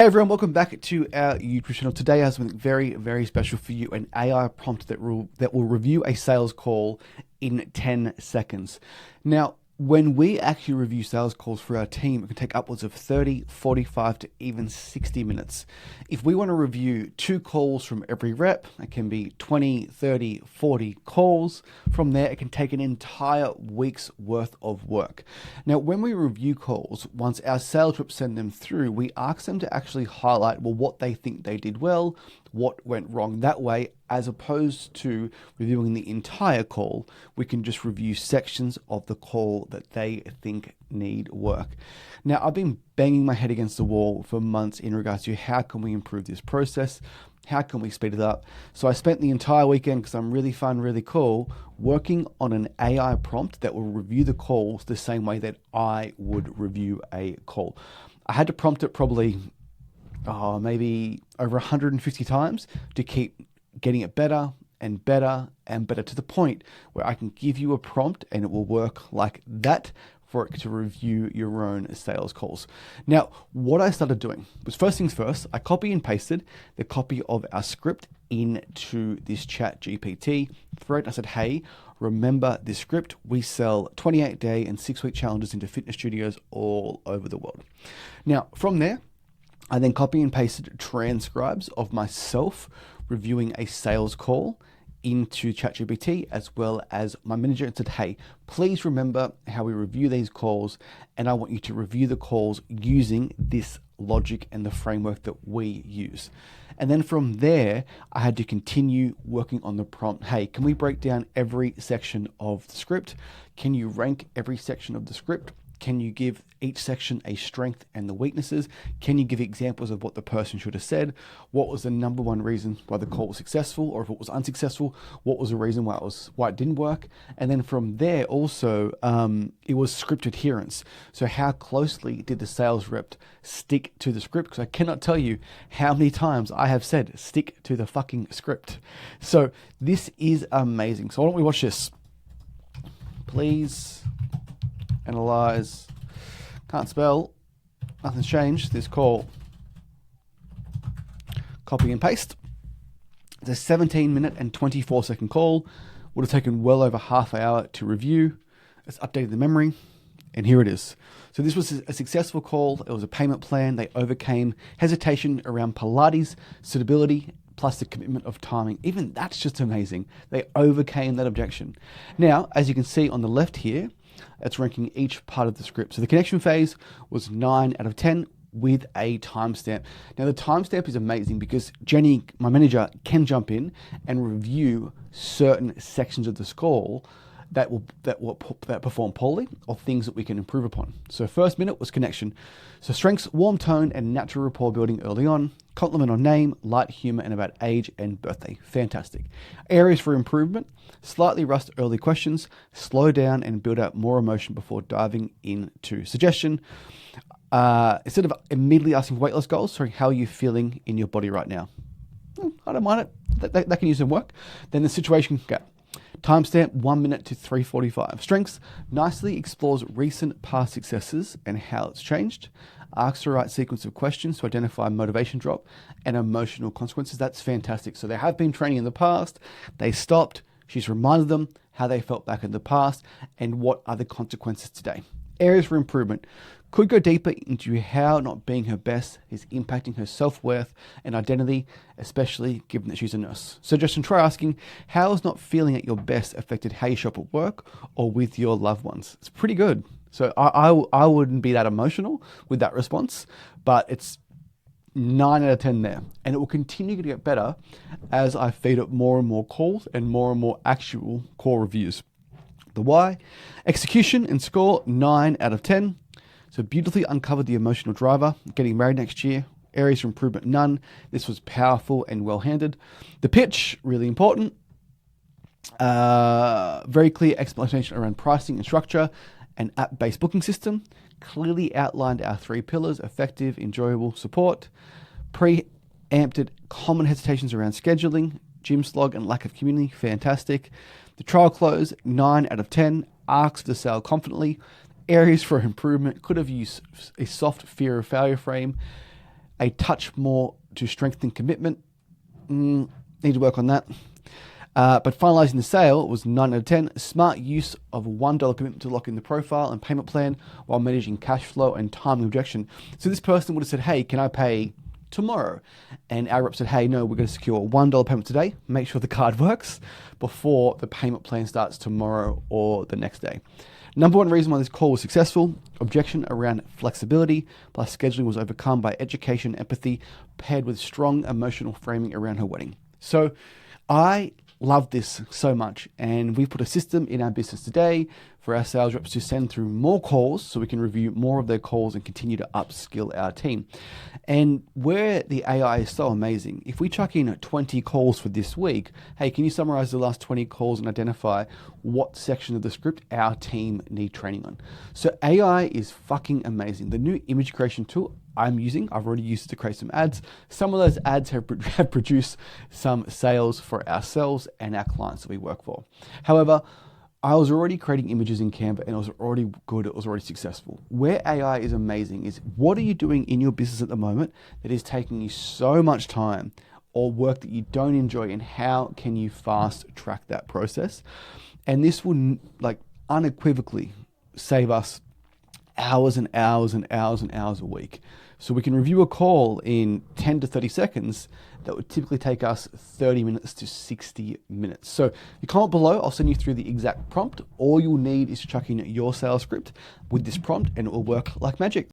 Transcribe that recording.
Hey everyone, welcome back to our YouTube channel. Today I have something very, very special for you, an AI prompt that will review a sales call in 10 seconds. Now, when we actually review sales calls for our team, it can take upwards of 30, 45 to even 60 minutes. If we want to review 2 calls from every rep, it can be 20, 30, 40 calls. From there, it can take an entire week's worth of work. Now, when we review calls, once our sales reps send them through, we ask them to actually highlight, what they think they did well, what went wrong. That way, as opposed to reviewing the entire call, we can just review sections of the call that they think need work. Now, I've been banging my head against the wall for months in regards to how can we improve this process? How can we speed it up? So I spent the entire weekend, because I'm really fun, really cool, working on an AI prompt that will review the calls the same way that I would review a call. I had to prompt it probably maybe over 150 times to keep getting it better and better and better, to the point where I can give you a prompt and it will work like that for it to review your own sales calls. Now, what I started doing was, first things first, I copy and pasted the copy of our script into this chat GPT thread. I said, hey, remember this script. We sell 28-day and 6-week challenges into fitness studios all over the world. Now, from there, I then copy and pasted transcribes of myself reviewing a sales call into ChatGPT, as well as my manager, and said, hey, please remember how we review these calls, and I want you to review the calls using this logic and the framework that we use. And then from there, I had to continue working on the prompt. Hey, can we break down every section of the script? Can you rank every section of the script? Can you give each section a strength and the weaknesses? Can you give examples of what the person should have said? What was the number one reason why the call was successful, or if it was unsuccessful, what was the reason why it didn't work? And then from there also, it was script adherence. So how closely did the sales rep stick to the script? Because I cannot tell you how many times I have said, stick to the fucking script. So this is amazing. So why don't we watch this? Please. Analyze, can't spell, nothing's changed, this call. Copy and paste. It's a 17-minute and 24-second call. Would have taken well over half an hour to review. It's updated the memory, and here it is. So this was a successful call. It was a payment plan. They overcame hesitation around Pilates, suitability, plus the commitment of timing. Even that's just amazing. They overcame that objection. Now, as you can see on the left here, it's ranking each part of the script. So the connection phase was 9 out of 10 with a timestamp. Now the timestamp is amazing because Jenny, my manager, can jump in and review certain sections of the call that perform poorly, or things that we can improve upon. So first minute was connection. So strengths, warm tone and natural rapport building early on. Compliment on name, light humor, and about age and birthday. Fantastic. Areas for improvement, slightly rust early questions, slow down and build up more emotion before diving into suggestion. Instead of immediately asking weight loss goals, how are you feeling in your body right now? I don't mind it. That can use some work. Then the situation gap. Timestamp 1 minute to 3:45. Strengths, nicely explores recent past successes and how it's changed. Asks the right sequence of questions to identify motivation drop and emotional consequences. That's fantastic. So they have been training in the past. They stopped. She's reminded them how they felt back in the past and what are the consequences today. Areas for improvement. Could go deeper into how not being her best is impacting her self-worth and identity, especially given that she's a nurse. Suggestion, try asking, how has not feeling at your best affected how you shop at work or with your loved ones? It's pretty good. So I wouldn't be that emotional with that response, but it's 9 out of 10 there. And it will continue to get better as I feed it more and more calls and more actual call reviews. The why, execution and score, 9 out of 10. So beautifully uncovered the emotional driver, getting married next year. Areas for improvement, none. This was powerful and well-handled. The pitch, really important. Very clear explanation around pricing and structure, an app-based booking system. Clearly outlined our 3 pillars: effective, enjoyable, support. Preempted common hesitations around scheduling, gym slog, and lack of community. Fantastic. The trial close, 9 out of 10. Arcs the sale confidently. Areas for improvement, could have used a soft fear of failure frame. a touch more to strengthen commitment. Need to work on that. But finalizing the sale was 9 out of 10. Smart use of $1 commitment to lock in the profile and payment plan while managing cash flow and timing objection. So this person would have said, hey, can I pay tomorrow? And our rep said, hey, no, we're going to secure a $1 payment today. Make sure the card works before the payment plan starts tomorrow or the next day. Number one reason why this call was successful, objection around flexibility plus scheduling was overcome by education, empathy, paired with strong emotional framing around her wedding. So I love this so much, and we've put a system in our business today for our sales reps to send through more calls so we can review more of their calls and continue to upskill our team. And where the AI is so amazing, if we chuck in 20 calls for this week, hey, can you summarize the last 20 calls and identify what section of the script our team need training on? So AI is fucking amazing. The new image creation tool I'm using, I've already used it to create some ads. Some of those ads have produced some sales for ourselves and our clients that we work for. However, I was already creating images in Canva and it was already good, it was already successful. Where AI is amazing is, what are you doing in your business at the moment that is taking you so much time or work that you don't enjoy, and how can you fast track that process? And this will unequivocally save us hours and hours and hours and hours a week. So we can review a call in 10 to 30 seconds that would typically take us 30 minutes to 60 minutes. So you comment below, I'll send you through the exact prompt. All you'll need is to chuck in your sales script with this prompt and it will work like magic.